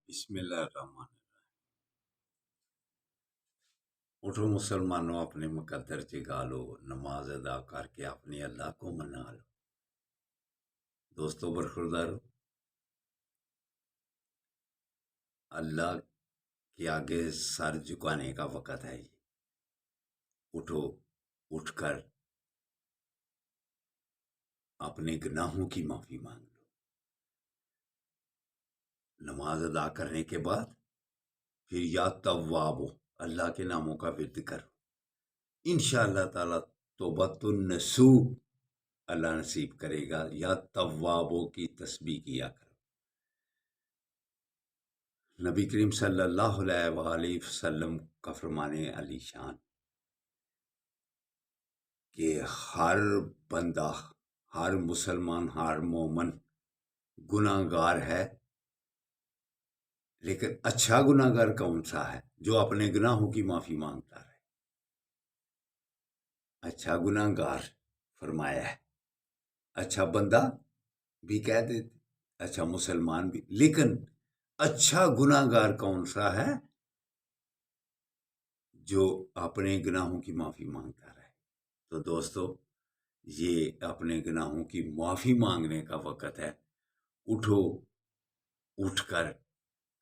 بسم اللہ الرحمن الرحیم۔ اٹھو مسلمانوں، اپنے مقدر جگا لو، نماز ادا کر کے اپنے اللہ کو منا لو۔ دوستو برخوردارو، اللہ کے آگے سر جھکانے کا وقت ہے یہ۔ اٹھو، اٹھ کر اپنے گناہوں کی معافی مانگ لو۔ نماز ادا کرنے کے بعد پھر یا توابو، اللہ کے ناموں کا ورد کرو۔ انشاءاللہ تعالی توبۃ النصوح اللہ نصیب کرے گا۔ یا توابوں کی تسبیح کیا کرو۔ نبی کریم صلی اللہ علیہ وآلہ وسلم کا فرمانے علی شان کہ ہر بندہ، ہر مسلمان، ہر مومن گناہ گار ہے، لیکن اچھا گناہ گار کون سا ہے؟ جو اپنے گناہوں کی معافی مانگتا رہے۔ اچھا گناہ گار فرمایا ہے، اچھا بندہ بھی کہہ دیتے، اچھا مسلمان بھی، لیکن اچھا گناہ گار کون سا ہے؟ جو اپنے گناہوں کی معافی مانگتا رہے۔ تو دوستو، یہ اپنے گناہوں کی معافی مانگنے کا وقت ہے۔ اٹھو، اٹھ کر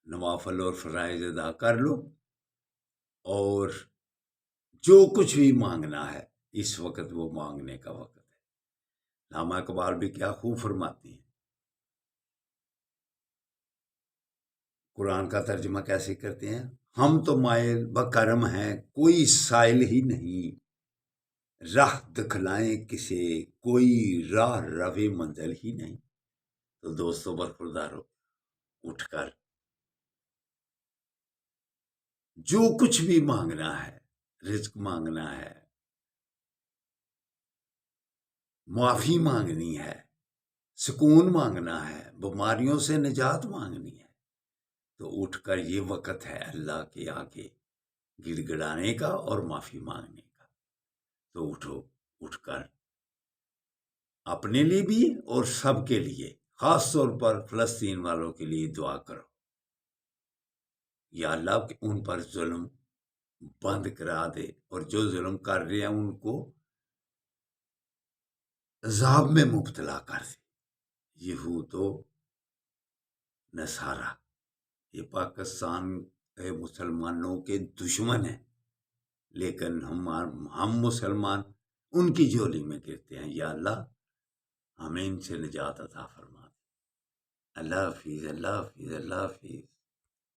نوافل اور فرائض ادا کر لو، اور جو کچھ بھی مانگنا ہے اس وقت وہ مانگنے کا وقت ہے۔ علامہ اقبال بھی کیا خوب فرماتی ہیں۔ قرآن کا ترجمہ کیسے کرتے ہیں؟ ہم تو مائل بکرم ہیں، کوئی سائل ہی نہیں، راہ دکھلائیں کسے، کوئی راہ روے منزل ہی نہیں۔ تو دوستو برخوردارو، اٹھ کر جو کچھ بھی مانگنا ہے، رزق مانگنا ہے، معافی مانگنی ہے، سکون مانگنا ہے، بیماریوں سے نجات مانگنی ہے، تو اٹھ کر یہ وقت ہے اللہ کے آگے گڑ گڑانے کا اور معافی مانگنے کا۔ تو اٹھو، اٹھ کر اپنے لیے بھی اور سب کے لیے، خاص طور پر فلسطین والوں کے لیے دعا کرو۔ یا اللہ کہ ان پر ظلم بند کرا دے، اور جو ظلم کر رہے ہیں ان کو عذاب میں مبتلا کر دے۔ یہود و نصارہ یہ پاکستان کے مسلمانوں کے دشمن ہیں، لیکن ہم مسلمان ان کی جھولی میں گرتے ہیں۔ یا اللہ ہمیں ان سے نجات عطا فرما دے۔ اللہ حافظ، اللہ حافظ، اللہ حافظ۔